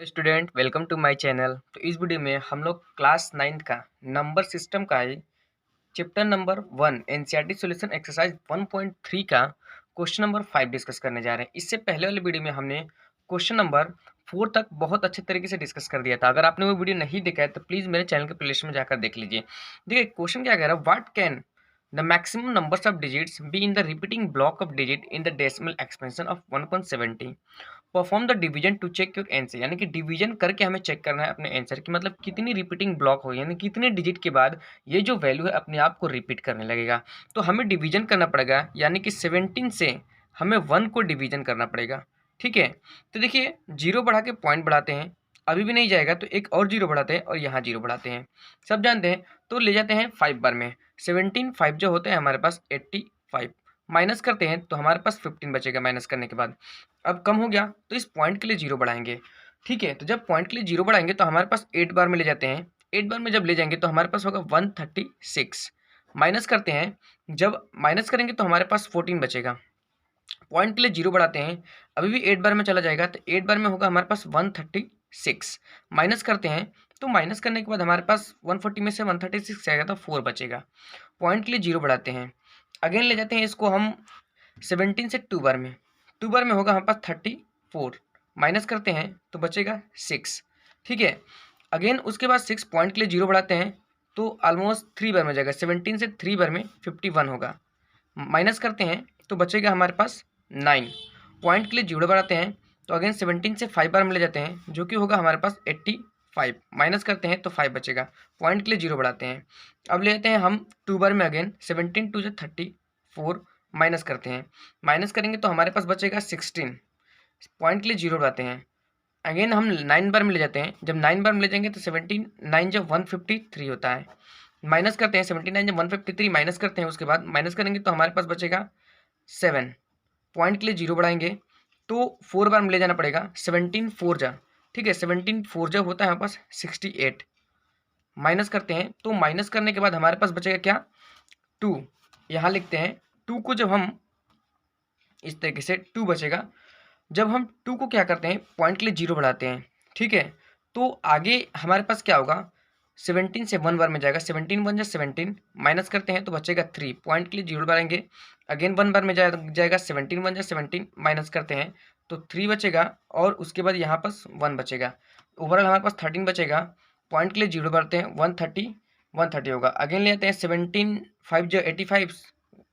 Student welcome to my channel. तो इस video में हम लोग क्लास 9 का नंबर सिस्टम का ही chapter number 1 NCERT solution exercise 1.3 का क्वेश्चन नंबर 5 डिस्कस करने जा रहे हैं। इससे पहले वाले वीडियो में हमने क्वेश्चन नंबर 4 तक बहुत अच्छे तरीके से डिस्कस कर दिया था। अगर आपने वो वीडियो नहीं देखा है तो प्लीज़ मेरे चैनल के प्लेलिस्ट में जाकर देख लीजिए। देखिए क्वेश्चन क्या कह रहा है, what can the maximum numbers of digits be in the repeating block of digit in the decimal expansion of 1.70। Perform the division to check your answer, यानी कि डिवीजन करके हमें चेक करना है अपने आंसर की, मतलब कितनी रिपीटिंग ब्लॉक हो, यानी कितने डिजिट के बाद ये जो वैल्यू है अपने आप को रिपीट करने लगेगा। तो हमें डिवीजन करना पड़ेगा, यानी कि 17 से हमें 1 को डिवीजन करना पड़ेगा। ठीक है, तो देखिए जीरो बढ़ा के पॉइंट बढ़ाते हैं, अभी भी नहीं जाएगा तो एक और जीरो बढ़ाते हैं और यहाँ जीरो बढ़ाते हैं, सब जानते हैं। तो ले जाते हैं 5 बार में, 17 5 जो होते हैं हमारे पास 85, माइनस करते हैं तो हमारे पास 15 बचेगा माइनस करने के बाद। अब कम हो गया तो इस पॉइंट के लिए जीरो बढ़ाएंगे। ठीक है, तो जब पॉइंट के लिए जीरो बढ़ाएंगे तो हमारे पास 8 बार में ले जाते हैं। 8 बार में जब ले जाएंगे तो हमारे पास होगा 136, माइनस करते हैं, जब माइनस करेंगे तो हमारे पास 14 बचेगा। पॉइंट के लिए जीरो बढ़ाते हैं, अभी भी 8 बार में चला जाएगा तो 8 बार में होगा हमारे पास 136, माइनस करते हैं तो माइनस करने के बाद हमारे पास 140 में से 136 जाएगा तो 4 बचेगा। पॉइंट के लिए जीरो बढ़ाते हैं, अगेन ले जाते हैं इसको हम 17 से 2 बार में, 2 बार में होगा हमारे पास 34, माइनस करते हैं तो बचेगा 6। ठीक है, अगेन उसके बाद 6 पॉइंट के लिए जीरो बढ़ाते हैं तो ऑलमोस्ट 3 बार में जाएगा, 17 से 3 बार में 51 होगा, माइनस करते हैं तो बचेगा हमारे पास 9। पॉइंट के लिए जीरो बढ़ाते हैं तो अगेन 17 से 5 बार में ले जाते हैं जो कि होगा हमारे पास 85, माइनस करते हैं तो 5 बचेगा। पॉइंट के लिए जीरो बढ़ाते हैं, अब ले जाते हैं हम 2 बार में, अगेन 17 2 से 34, माइनस करते हैं, माइनस करेंगे तो हमारे पास बचेगा 16। पॉइंट के लिए जीरो बढ़ाते हैं, अगेन हम 9 बार में ले जाते हैं, जब 9 बार में ले जाएंगे तो 17 9 जब 153 होता है, माइनस करते हैं 79 जब 153, माइनस करते हैं, उसके बाद माइनस करेंगे तो हमारे पास बचेगा 7। पॉइंट के लिए जीरो बढ़ाएंगे तो 4 बार में ले जाना पड़ेगा, 17 4 जा, ठीक है 17 4 जा होता है हमारे पास 68, माइनस करते हैं तो माइनस करने के बाद हमारे पास बचेगा क्या 2, यहाँ लिखते हैं 2 को, जब हम इस तरीके से 2 बचेगा, जब हम 2 को क्या करते हैं पॉइंट के लिए जीरो बढ़ाते हैं। ठीक है, तो आगे हमारे पास क्या होगा, 17 से 1 बार में जाएगा, 17 1 जा 17, माइनस करते हैं तो बचेगा 3, पॉइंट के लिए जीरो बढ़ाएंगे, अगेन 1 बार में जाएगा 17 1 जा 17, माइनस करते हैं तो 3 बचेगा और उसके बाद यहाँ पर 1 बचेगा, ओवरऑल हमारे पास 13 बचेगा। पॉइंट के लिए जीरो बढ़ाते हैं 130 होगा, अगेन ले आते हैं 17 5 जो 85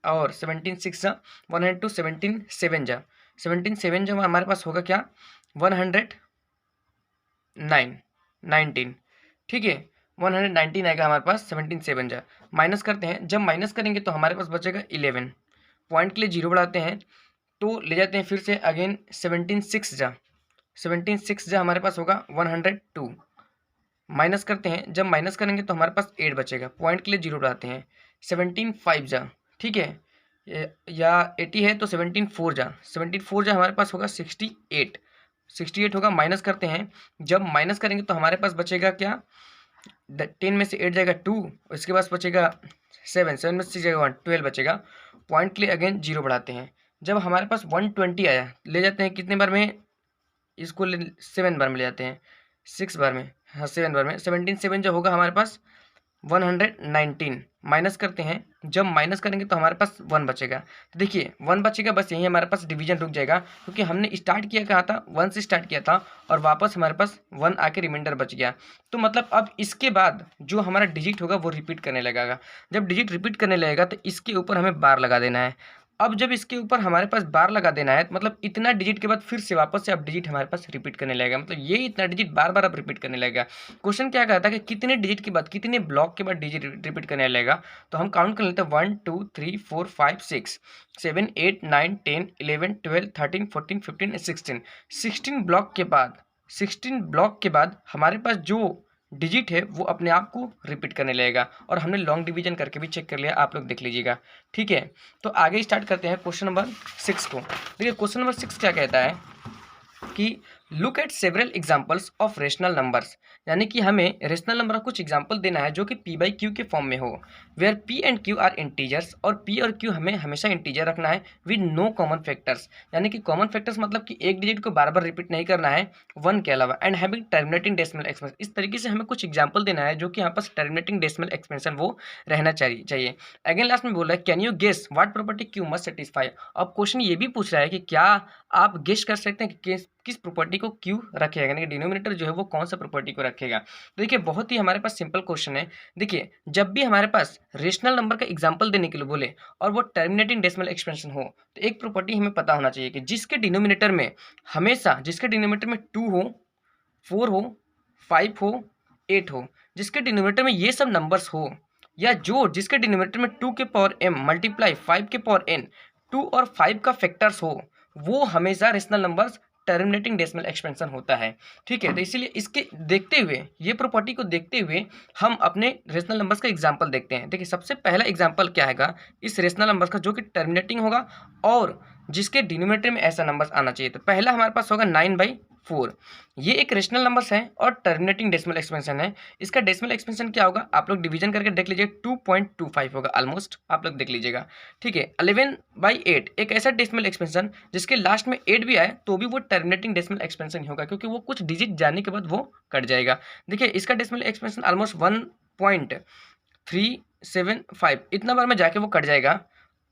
और 17 6 जा 102, 17 7 जा 17 7 जब हमारे पास होगा क्या 119। ठीक है, 119 आएगा हमारे पास, 17 7 जा, माइनस करते हैं, जब माइनस करेंगे तो हमारे पास बचेगा 11। पॉइंट के लिए जीरो बढ़ाते हैं तो ले जाते हैं फिर से, अगेन 17 6 जा हमारे पास होगा 102, माइनस करते हैं, जब माइनस करेंगे तो हमारे पास 8 बचेगा। पॉइंट के लिए जीरो बढ़ाते हैं, 17 5 जा, ठीक है, या 80 है तो 17 4 जा, 17 4 जा हमारे पास होगा 68 होगा, माइनस करते हैं, जब माइनस करेंगे तो हमारे पास बचेगा क्या 10 में से 8 जाएगा 2, उसके बाद बचेगा 7 में से जाएगा 1, 12 बचेगा। पॉइंट के लिए अगेन जीरो बढ़ाते हैं, जब हमारे पास 120 आया ले जाते हैं कितने बार में, इसको 7 बार में ले जाते हैं, 6 बार में, हाँ 7 बार में, 17 7 जो होगा हमारे पास 119, माइनस करते हैं, जब माइनस करेंगे तो हमारे पास 1 बचेगा। तो देखिए 1 बचेगा, बस यही हमारे पास डिवीजन रुक जाएगा, क्योंकि हमने स्टार्ट किया कहा था 1 से स्टार्ट किया था और वापस हमारे पास 1 आके रिमाइंडर बच गया। तो मतलब अब इसके बाद जो हमारा डिजिट होगा वो रिपीट करने लगेगा, जब डिजिट रिपीट करने लगेगा तो इसके ऊपर हमें बार लगा देना है। अब जब इसके ऊपर हमारे पास बार लगा देना है मतलब इतना डिजिट के बाद फिर से वापस से अब डिजिट हमारे पास रिपीट करने लगेगा, मतलब ये इतना डिजिट बार बार अब रिपीट करने लगेगा। क्वेश्चन क्या कहता है कि कितने डिजिट के बाद, कितने ब्लॉक के बाद डिजिट रिपीट करने लगेगा, तो हम काउंट कर लेते हैं 1 2 3 4 5 6 7 8 9 10 11 12 13 14 15 16, 16 ब्लॉक के बाद हमारे पास जो डिजिट है वो अपने आप को रिपीट करने लगेगा, और हमने लॉन्ग डिवीजन करके भी चेक कर लिया, आप लोग देख लीजिएगा। ठीक है, तो आगे स्टार्ट करते हैं क्वेश्चन नंबर 6 को। देखिए क्वेश्चन नंबर 6 क्या कहता है कि look at several examples of rational numbers, यानी कि हमें रेशनल नंबर का कुछ एग्जांपल देना है जो कि p बाई क्यू के फॉर्म में हो, where p and q are integers, और p और q हमें हमेशा इंटीजर रखना है विद नो कॉमन फैक्टर्स, यानी कि कॉमन फैक्टर्स मतलब कि एक डिजिट को बार बार रिपीट नहीं करना है वन के अलावा, and having terminating decimal expansion. इस तरीके से हमें कुछ एग्जाम्पल देना है जो कि यहाँ पास टर्मिनेटिंग डेसिमल एक्सपेंशन वो रहना चाहिए। अगेन लास्ट में बोला है can you guess what property q must satisfy. अब क्वेश्चन ये भी पूछ रहा है कि क्या आप गेस कर सकते हैं कि किस प्रॉपर्टी को क्यू रखेगा, यानी कि डिनोमिनेटर जो है वो कौन सा प्रॉपर्टी को रखेगा। तो देखिए बहुत ही हमारे पास सिंपल क्वेश्चन है। देखिए जब भी हमारे पास रेशनल नंबर का एग्जांपल देने के लिए बोले और वो टर्मिनेटिंग डेसिमल एक्सपेंशन हो, तो एक प्रॉपर्टी हमें पता होना चाहिए कि जिसके डिनोमिनेटर में हमेशा, जिसके डिनोमिनेटर में 2 हो, 4 हो, 5 हो, 8 हो, जिसके डिनोमिनेटर में ये सब नंबर्स हो, या जो जिसके डिनोमिनेटर में 2 के पावर m मल्टीप्लाई 5 के पावर n 2 और 5 का फैक्टर्स हो, वो हमेशा rational numbers terminating decimal expansion होता है। ठीक है, तो इसीलिए इसके देखते हुए, ये प्रॉपर्टी को देखते हुए हम अपने रेशनल नंबर्स का एग्जांपल देखते हैं। देखिए सबसे पहला एग्जांपल क्या हैगा इस रेशनल नंबर्स का, जो कि टर्मिनेटिंग होगा और जिसके डिनोमिनेटर में ऐसा नंबर्स आना चाहिए। तो पहला हमारे पास होगा 9/4। ये एक रेशनल नंबर्स है और टर्मिनेटिंग डेसिमल एक्सपेंशन है। इसका डेसिमल एक्सपेंशन क्या होगा आप लोग डिवीजन करके देख लीजिए, 2.25 होगा ऑलमोस्ट, आप लोग देख लीजिएगा। ठीक है, 11/8 एक ऐसा डेसिमल एक्सपेंशन जिसके लास्ट में 8 भी आए तो भी वो टर्मिनेटिंग डेसिमल एक्सपेंशन ही होगा, क्योंकि वो कुछ डिजिट जाने के बाद वो कट जाएगा। देखिए इसका डेसिमल एक्सपेंशन ऑलमोस्ट 1.375 इतना बार में जाके वो कट जाएगा।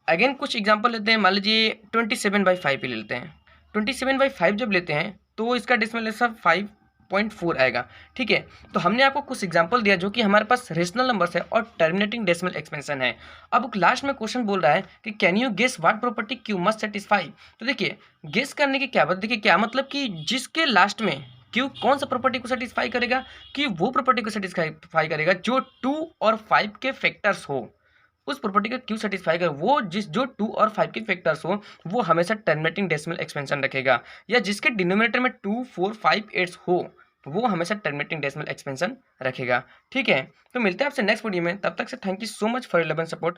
अगेन कुछ एग्जांपल लेते हैं, मान लीजिए 27/5 ही ले लेते हैं। 27/5 जब लेते हैं तो इसका डेसिमल सब 5.4 आएगा। ठीक है, तो हमने आपको कुछ एग्जांपल दिया जो कि हमारे पास रेशनल नंबर्स है और टर्मिनेटिंग डेसिमल एक्सपेंशन है। अब लास्ट में क्वेश्चन बोल रहा है कि can you guess what property q must satisfy. तो देखिए गेस करने की क्या बात, देखिए क्या मतलब कि जिसके लास्ट में क्यू कौन सा प्रॉपर्टी को सेटिस्फाई करेगा, कि वो प्रॉपर्टी को सेटिस्फाई करेगा जो 2 और 5 के फैक्टर्स हो, उस प्रॉपर्टी का क्यू सेटिस्फाई कर वो जो 2 और 5 के फैक्टर्स हो वो हमेशा टर्मिनेटिंग डेसिमल एक्सपेंशन रखेगा, या जिसके डिनोमिनेटर में 2, 4, 5, 8 हो वो हमेशा टर्मिनेटिंग डेसिमल एक्सपेंशन रखेगा। ठीक है, तो मिलते हैं आपसे नेक्स्ट वीडियो में, तब तक से thank you so much for your love and support.